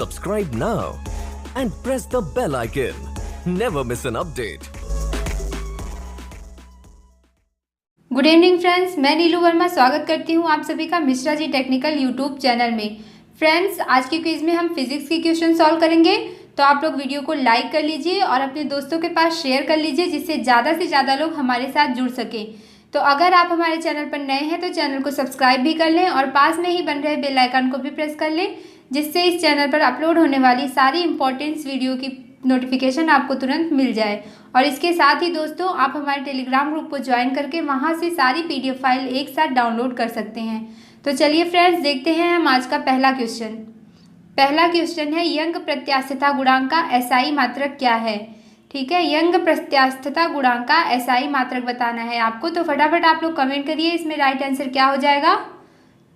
Subscribe now and press the bell icon. Never miss an update. Good evening friends, मैं नीलू वर्मा स्वागत करती हूँ आप सभी का Mishra ji technical YouTube channel में। फ्रेंड्स, आज के क्विज में हम फिजिक्स के क्वेश्चन सॉल्व करेंगे, तो आप लोग वीडियो को लाइक कर लीजिए और अपने दोस्तों के पास शेयर कर लीजिए, जिससे ज़्यादा से ज़्यादा लोग हमारे साथ जुड़ सकें। तो अगर आप हमारे चैनल पर नए हैं तो चैनल को सब्सक्राइब भी कर लें और पास में ही बन रहे बेल आइकन को भी प्रेस कर लें, जिससे इस चैनल पर अपलोड होने वाली सारी इंपॉर्टेंट वीडियो की नोटिफिकेशन आपको तुरंत मिल जाए। और इसके साथ ही दोस्तों, आप हमारे टेलीग्राम ग्रुप को ज्वाइन करके वहां से सारी पीडीएफ फाइल एक साथ डाउनलोड कर सकते हैं। तो चलिए फ्रेंड्स, देखते हैं हम आज का पहला क्वेश्चन। पहला क्वेश्चन है, यंग प्रत्यास्थता गुणांक का एसआई मात्रक क्या है। ठीक है, यंग प्रत्यास्थता गुणांक का एसआई मात्रक बताना है आपको। तो फटाफट आप लोग कमेंट करिए, इसमें राइट आंसर क्या हो जाएगा।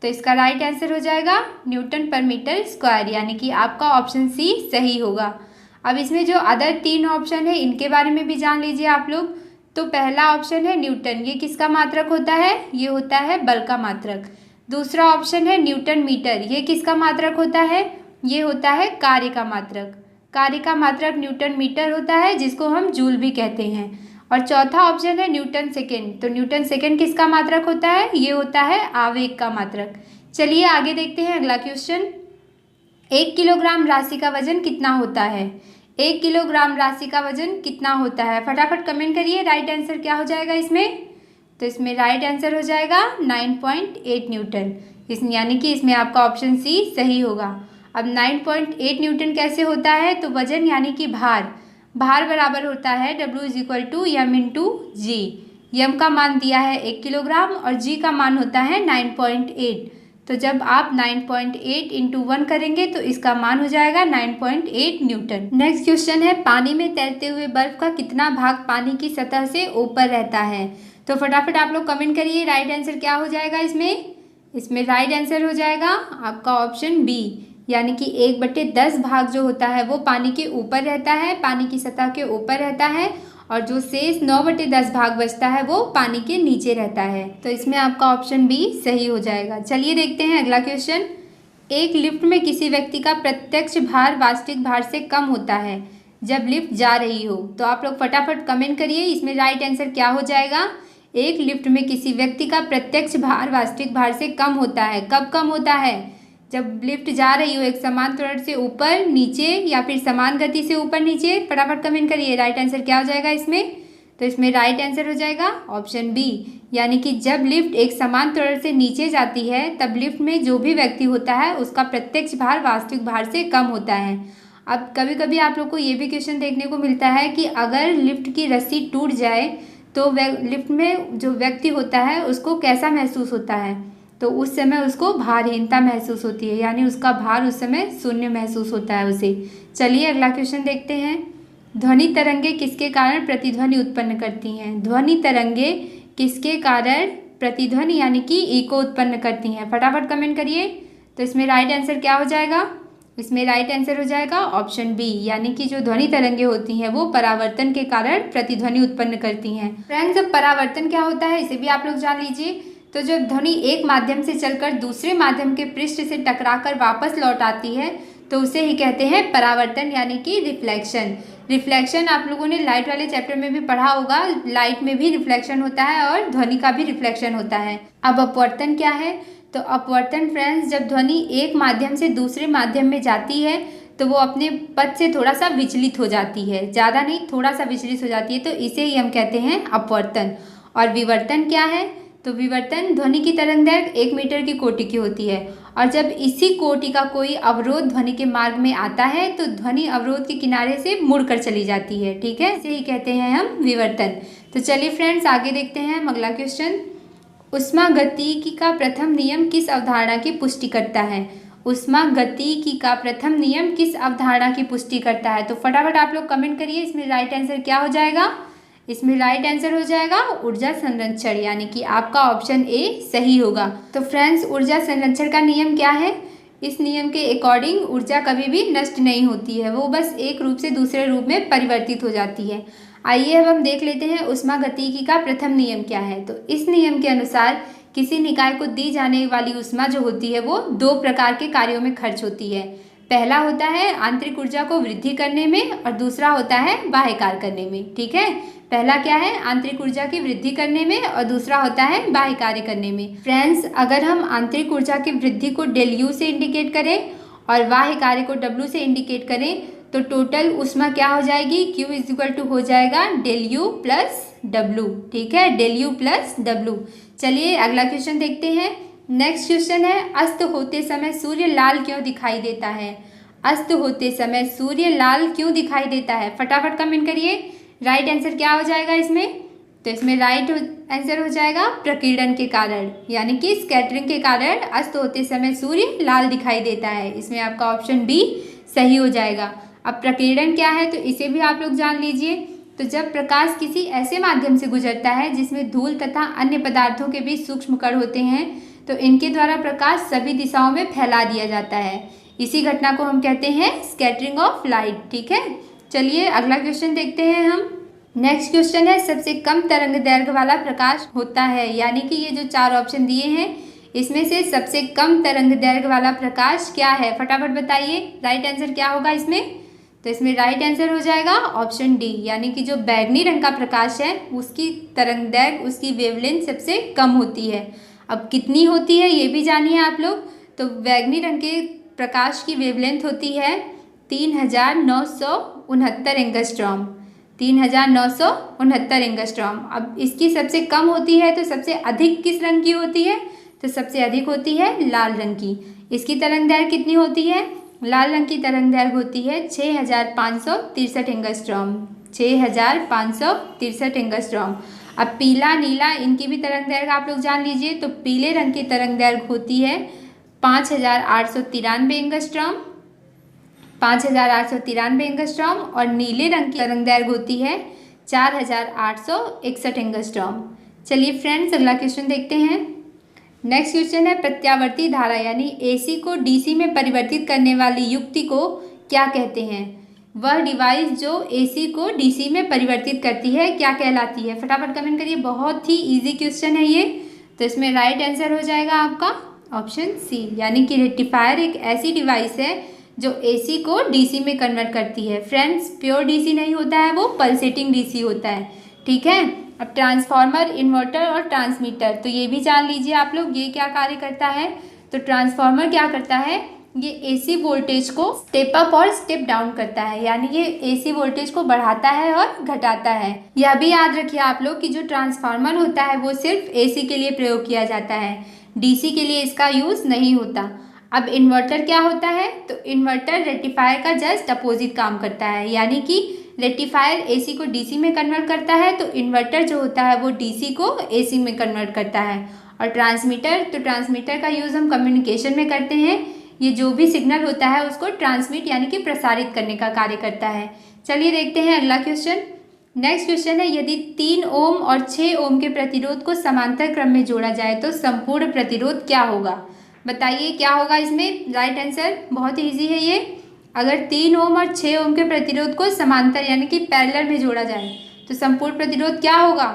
तो इसका राइट आंसर हो जाएगा न्यूटन पर मीटर स्क्वायर, यानी कि आपका ऑप्शन सी सही होगा। अब इसमें जो अदर तीन ऑप्शन है इनके बारे में भी जान लीजिए आप लोग। तो पहला ऑप्शन है न्यूटन, ये किसका मात्रक होता है, ये होता है बल का मात्रक। दूसरा ऑप्शन है न्यूटन मीटर, ये किसका मात्रक होता है, ये होता है कार्य का मात्रक। कार्य का मात्रक न्यूटन मीटर होता है, जिसको हम जूल भी कहते हैं। और चौथा ऑप्शन है न्यूटन सेकेंड, तो न्यूटन सेकेंड किसका मात्रक होता है, ये होता है आवेग का मात्रक। चलिए आगे देखते हैं अगला क्वेश्चन। 1 किलोग्राम राशि का वजन कितना होता है। 1 किलोग्राम राशि का वजन कितना होता है, फटाफट कमेंट करिए, राइट आंसर क्या हो जाएगा इसमें। तो इसमें राइट आंसर हो जाएगा 9.8 न्यूटन, यानी कि इसमें आपका ऑप्शन सी सही होगा। अब 9.8 न्यूटन कैसे होता है, तो वजन यानी कि भार बराबर होता है W = m/g। यम का मान दिया है 1 किलोग्राम और जी का मान होता है 9.8। तो जब आप 9.8 × 1 करेंगे तो इसका मान हो जाएगा 9.8 न्यूटन। नेक्स्ट क्वेश्चन है, पानी में तैरते हुए बर्फ का कितना भाग पानी की सतह से ऊपर रहता है। तो फटाफट आप लोग कमेंट करिए, राइट आंसर क्या हो जाएगा इसमें राइट आंसर हो जाएगा आपका ऑप्शन बी, यानी कि 1/10 भाग जो होता है वो पानी के ऊपर रहता है, पानी की सतह के ऊपर रहता है, और जो शेष 9/10 भाग बचता है वो पानी के नीचे रहता है। तो इसमें आपका ऑप्शन बी सही हो जाएगा। चलिए देखते हैं अगला क्वेश्चन। एक लिफ्ट में किसी व्यक्ति का प्रत्यक्ष भार वास्तविक भार से कम होता है जब लिफ्ट जा रही हो। तो आप लोग फटाफट कमेंट करिए, इसमें राइट आंसर क्या हो जाएगा। एक लिफ्ट में किसी व्यक्ति का प्रत्यक्ष भार वास्तविक भार से कम होता है, कब कम होता है, जब लिफ्ट जा रही हो एक समान त्वरण से ऊपर नीचे या फिर समान गति से ऊपर नीचे। फटाफट कमेंट करिए, राइट आंसर क्या हो जाएगा इसमें। तो इसमें राइट आंसर हो जाएगा ऑप्शन बी, यानी कि जब लिफ्ट एक समान त्वरण से नीचे जाती है तब लिफ्ट में जो भी व्यक्ति होता है उसका प्रत्यक्ष भार वास्तविक भार से कम होता है। अब कभी कभी आप लोग को ये भी क्वेश्चन देखने को मिलता है कि अगर लिफ्ट की रस्सी टूट जाए तो लिफ्ट में जो व्यक्ति होता है उसको कैसा महसूस होता है। तो उस समय उसको भारहीनता महसूस होती है, यानी उसका भार उस समय शून्य महसूस होता है उसे। चलिए अगला क्वेश्चन देखते हैं। ध्वनि तरंगे किसके कारण प्रतिध्वनि उत्पन्न करती हैं। ध्वनि तरंगे किसके कारण प्रतिध्वनि यानी कि इको उत्पन्न करती हैं, फटाफट कमेंट करिए। तो इसमें राइट आंसर क्या हो जाएगा, इसमें राइट आंसर हो जाएगा ऑप्शन बी, यानी कि जो ध्वनि तरंगे होती हैं वो परावर्तन के कारण प्रतिध्वनि उत्पन्न करती हैं। फ्रेंड्स, अब परावर्तन क्या होता है इसे भी आप लोग जान लीजिए। तो जब ध्वनि एक माध्यम से चलकर दूसरे माध्यम के पृष्ठ से टकराकर वापस लौट आती है तो उसे ही कहते हैं परावर्तन, यानी कि रिफ्लेक्शन। रिफ्लेक्शन आप लोगों ने लाइट वाले चैप्टर में भी पढ़ा होगा, लाइट में भी रिफ्लेक्शन होता है और ध्वनि का भी रिफ्लेक्शन होता है। अब अपवर्तन क्या है, तो अपवर्तन फ्रेंड्स, जब ध्वनि एक माध्यम से दूसरे माध्यम में जाती है तो वो अपने पथ से थोड़ा सा विचलित हो जाती है, ज़्यादा नहीं थोड़ा सा विचलित हो जाती है, तो इसे ही हम कहते हैं अपवर्तन। और विवर्तन क्या है, तो विवर्तन, ध्वनि की तरंग दैर्घ्य 1 मीटर की कोटि की होती है और जब इसी कोटि का कोई अवरोध ध्वनि के मार्ग में आता है तो ध्वनि अवरोध के किनारे से मुड़कर चली जाती है। ठीक है, इसे ही कहते हैं हम विवर्तन। तो चलिए फ्रेंड्स आगे देखते हैं हम अगला क्वेश्चन। ऊष्मागतिकी का प्रथम नियम किस अवधारणा की पुष्टि करता है। ऊष्मागतिकी का प्रथम नियम किस अवधारणा की पुष्टि करता है। तो फटाफट आप लोग कमेंट करिए, इसमें राइट आंसर क्या हो जाएगा। इसमें राइट आंसर हो जाएगा ऊर्जा संरक्षण, यानी कि आपका ऑप्शन ए सही होगा। तो फ्रेंड्स, ऊर्जा संरक्षण का नियम क्या है, इस नियम के अकॉर्डिंग ऊर्जा कभी भी नष्ट नहीं होती है, वो बस एक रूप से दूसरे रूप में परिवर्तित हो जाती है। आइए अब हम देख लेते हैं ऊष्मागतिकी का प्रथम नियम क्या है। तो इस नियम के अनुसार किसी निकाय को दी जाने वाली ऊष्मा जो होती है वो 2 प्रकार के कार्यों में खर्च होती है। पहला होता है आंतरिक ऊर्जा को वृद्धि करने में और दूसरा होता है बाह्य कार्य करने में। ठीक है, पहला क्या है, आंतरिक ऊर्जा की वृद्धि करने में और दूसरा होता है बाह्य कार्य करने में। फ्रेंड्स, अगर हम आंतरिक ऊर्जा की वृद्धि को डेल यू से इंडिकेट करें और बाह्य कार्य को डब्ल्यू से इंडिकेट करें तो टोटल ऊष्मा क्या हो जाएगी, Q इज इक्वल टू हो जाएगा डेल यू प्लस डब्ल्यू। ठीक है, डेल यू प्लस डब्ल्यू। चलिए अगला क्वेश्चन देखते हैं। नेक्स्ट क्वेश्चन है, अस्त होते समय सूर्य लाल क्यों दिखाई देता है? अस्त होते समय सूर्य लाल क्यों दिखाई देता है? फटाफट कमेंट करिए। राइट आंसर क्या हो जाएगा इसमें? तो इसमें राइट आंसर हो जाएगा प्रकीर्णन के कारण, यानी कि स्कैटरिंग के कारण अस्त होते समय सूर्य लाल दिखाई देता है। इसमें आपका ऑप्शन बी सही हो जाएगा। अब प्रकीर्णन क्या है तो इसे भी आप लोग जान लीजिए। तो जब प्रकाश किसी ऐसे माध्यम से गुजरता है जिसमें धूल तथा अन्य पदार्थों के बीच सूक्ष्म कण होते हैं तो इनके द्वारा प्रकाश सभी दिशाओं में फैला दिया जाता है। इसी घटना को हम कहते हैं स्कैटरिंग ऑफ लाइट। ठीक है, चलिए अगला क्वेश्चन देखते हैं हम। नेक्स्ट क्वेश्चन है, सबसे कम तरंग दैर्घ्य वाला प्रकाश होता है, यानी कि ये जो 4 ऑप्शन दिए हैं इसमें से सबसे कम तरंग दैर्घ्य वाला प्रकाश क्या है? फटाफट बताइए, राइट आंसर क्या होगा इसमें? तो इसमें राइट आंसर हो जाएगा ऑप्शन डी, यानी कि जो बैगनी रंग का प्रकाश है उसकी तरंग दैर्घ्य, उसकी वेवलेंथ सबसे कम होती है। अब कितनी होती है ये भी जानिए आप लोग। तो बैगनी रंग के प्रकाश की वेवलेंथ होती है 3969 एंगस्ट्रॉम, 3969 एंगस्ट्रॉम। अब इसकी सबसे कम होती है तो सबसे अधिक किस रंग की होती है? तो सबसे अधिक होती है लाल रंग की। इसकी तरंग दैर्घ्य कितनी होती है? लाल रंग की तरंग दैर्घ्य होती है 6563 एंगस्ट्रॉम, 6563 एंगस्ट्रॉम। अब पीला, नीला, इनकी भी तरंग दैर्घ्य आप लोग जान लीजिए। तो पीले रंग की तरंग दैर्घ्य होती है 5893 एंगस्ट्रॉम, 5893 एंगस्ट्रॉम और नीले रंग की तरंग दैर्घ्य होती है 4861 एंगस्ट्रॉम। चलिए फ्रेंड्स अगला क्वेश्चन देखते हैं। नेक्स्ट क्वेश्चन है, प्रत्यावर्ती धारा यानी AC को DC में परिवर्तित करने वाली युक्ति को क्या कहते हैं? वह डिवाइस जो AC को DC में परिवर्तित करती है क्या कहलाती है? फटाफट कमेंट करिए, बहुत ही इजी क्वेश्चन है ये। तो इसमें राइट आंसर हो जाएगा आपका ऑप्शन सी, यानी कि रेक्टिफायर एक ऐसी डिवाइस है जो AC को DC में कन्वर्ट करती है। फ्रेंड्स, प्योर DC नहीं होता है, वो पल्सेटिंग DC होता है। ठीक है, अब ट्रांसफार्मर, इन्वर्टर और ट्रांसमीटर, तो ये भी जान लीजिए आप लोग, ये क्या कार्य करता है। तो ट्रांसफार्मर क्या करता है, ये AC वोल्टेज को स्टेप अप और स्टेप डाउन करता है, यानी ये AC वोल्टेज को बढ़ाता है और घटाता है। यह भी याद रखिए आप लोग कि जो ट्रांसफार्मर होता है वो सिर्फ AC के लिए प्रयोग किया जाता है, DC के लिए इसका यूज़ नहीं होता। अब इन्वर्टर क्या होता है? तो इन्वर्टर रेक्टिफायर का जस्ट अपोजिट काम करता है, यानी कि रेक्टिफायर AC को DC में कन्वर्ट करता है तो इन्वर्टर जो होता है वो DC को AC में कन्वर्ट करता है। और ट्रांसमीटर, तो ट्रांसमीटर का यूज़ हम कम्युनिकेशन में करते हैं। ये जो भी सिग्नल होता है उसको ट्रांसमिट यानी कि प्रसारित करने का कार्य करता है। चलिए देखते हैं अगला क्वेश्चन। नेक्स्ट क्वेश्चन है, यदि 3 ओम और 6 ओम के प्रतिरोध को समांतर क्रम में जोड़ा जाए तो संपूर्ण प्रतिरोध क्या होगा? बताइए क्या होगा इसमें? राइट आंसर बहुत ईजी है ये। अगर 3 ओम और 6 ओम के प्रतिरोध को समांतर यानी कि पैरेलल में जोड़ा जाए तो संपूर्ण प्रतिरोध क्या होगा?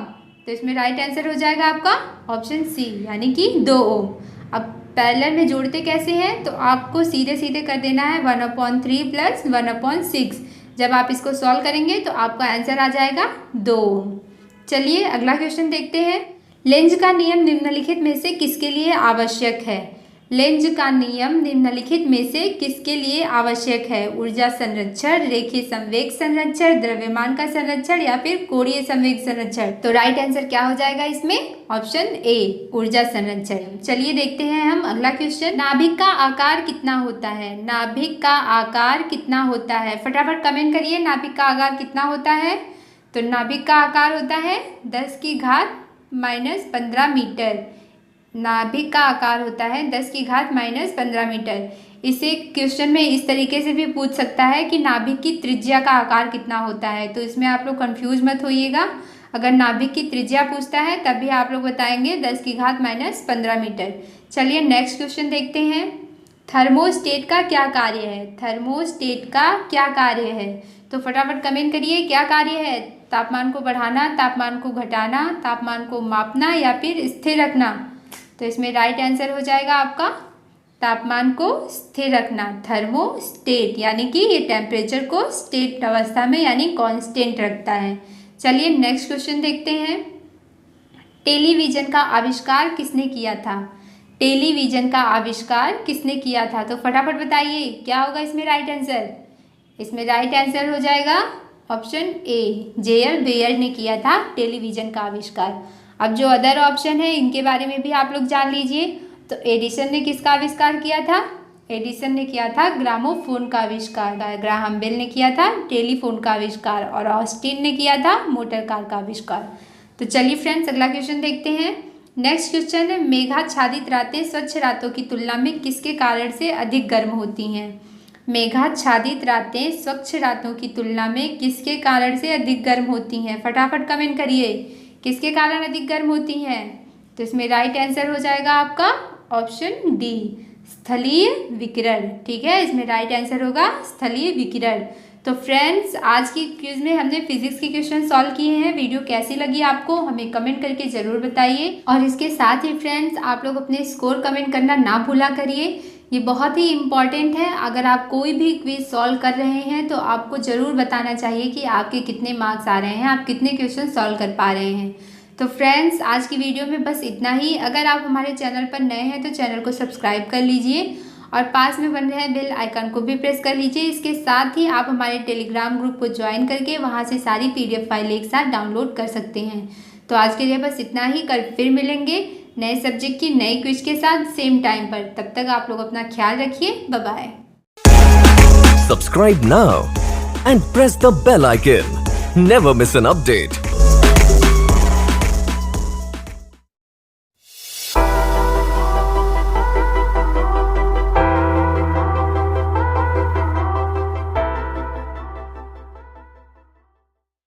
तो इसमें राइट आंसर हो जाएगा आपका ऑप्शन सी, यानी कि 2 ओम। अब पैरेलल में जोड़ते कैसे हैं? तो आपको सीधे सीधे कर देना है 1/3 प्लस 1/6। जब आप इसको सॉल्व करेंगे तो आपका आंसर आ जाएगा 2 ओम। चलिए अगला क्वेश्चन देखते हैं। लेंज का नियम निम्नलिखित में से किसके लिए आवश्यक है? लेंज का नियम निम्नलिखित में से किसके लिए आवश्यक है? ऊर्जा संरक्षण, रेखीय संवेग संरक्षण, द्रव्यमान का संरक्षण या फिर कोणीय संवेग संरक्षण। तो राइट आंसर क्या हो जाएगा इसमें? ऑप्शन ए, ऊर्जा संरक्षण। चलिए देखते हैं हम अगला क्वेश्चन। नाभिक का आकार कितना होता है? नाभिक का आकार कितना होता है? फटाफट कमेंट करिए, नाभिक का आकार कितना होता है? तो नाभिक का आकार होता है 10⁻⁻15 मीटर। नाभिक का आकार होता है 10⁻⁻15 मीटर। इसे क्वेश्चन में इस तरीके से भी पूछ सकता है कि नाभिक की त्रिज्या का आकार कितना होता है। तो इसमें आप लोग कंफ्यूज मत होइएगा। अगर नाभिक की त्रिज्या पूछता है तब भी आप लोग बताएंगे 10⁻⁻15 मीटर। चलिए नेक्स्ट क्वेश्चन देखते हैं। थर्मोस्टेट का क्या कार्य है? थर्मोस्टेट का क्या कार्य है? तो फटाफट कमेंट करिए क्या कार्य है? तापमान को बढ़ाना, तापमान को घटाना, तापमान को मापना या फिर स्थिर रखना। तो इसमें राइट आंसर हो जाएगा आपका तापमान को स्थिर रखना, थर्मोस्टेट, यानी कि ये टेम्परेचर को स्टेट अवस्था में यानी कांस्टेंट रखता है। चलिए नेक्स्ट क्वेश्चन देखते हैं। टेलीविज़न का आविष्कार किसने किया था? टेलीविज़न का आविष्कार किसने किया था? तो फटाफट बताइए क्या होगा इसमें राइट आंसर। इसमें राइट आंसर हो जाएगा ऑप्शन ए, जे.एल. बेयर ने किया था टेलीविज़न का आविष्कार। अब जो अदर ऑप्शन है इनके बारे में भी आप लोग जान लीजिए। तो एडिसन ने किसका आविष्कार किया था? एडिसन ने किया था ग्रामोफोन का आविष्कार, ग्राहम बेल ने किया था टेलीफोन का आविष्कार और ऑस्टिन ने किया था मोटर कार का आविष्कार। तो चलिए फ्रेंड्स अगला क्वेश्चन देखते हैं। नेक्स्ट क्वेश्चन है, मेघाच्छादित रातें स्वच्छ रातों की तुलना में किसके कारण से अधिक गर्म होती हैं? मेघाच्छादित रातें स्वच्छ रातों की तुलना में किसके कारण से अधिक गर्म होती हैं? फटाफट कमेंट करिए किसके कारण अधिक गर्म होती हैं। तो इसमें राइट आंसर हो जाएगा आपका ऑप्शन डी, स्थलीय विकिरण। ठीक है, इसमें राइट आंसर होगा स्थलीय विकिरण। तो फ्रेंड्स आज की क्विज में हमने फिजिक्स के क्वेश्चन सॉल्व किए हैं। वीडियो कैसी लगी आपको हमें कमेंट करके ज़रूर बताइए और इसके साथ ही फ्रेंड्स आप लोग अपने स्कोर कमेंट करना ना भूला करिए, ये बहुत ही इम्पॉर्टेंट है। अगर आप कोई भी क्विज सॉल्व कर रहे हैं तो आपको ज़रूर बताना चाहिए कि आपके कितने मार्क्स आ रहे हैं, आप कितने क्वेश्चन सॉल्व कर पा रहे हैं। तो फ्रेंड्स आज की वीडियो में बस इतना ही। अगर आप हमारे चैनल पर नए हैं तो चैनल को सब्सक्राइब कर लीजिए और पास में बन रहे बेल आइकन को भी प्रेस कर लीजिए। इसके साथ ही आप हमारे टेलीग्राम ग्रुप को ज्वाइन करके वहाँ से सारी PDF फाइल एक साथ डाउनलोड कर सकते हैं। तो आज के लिए बस इतना ही, कल फिर मिलेंगे नए सब्जेक्ट की नई क्विज के साथ सेम टाइम पर। तब तक आप लोग अपना ख्याल रखिए, bye bye. Subscribe now and press the bell icon. Never miss an update.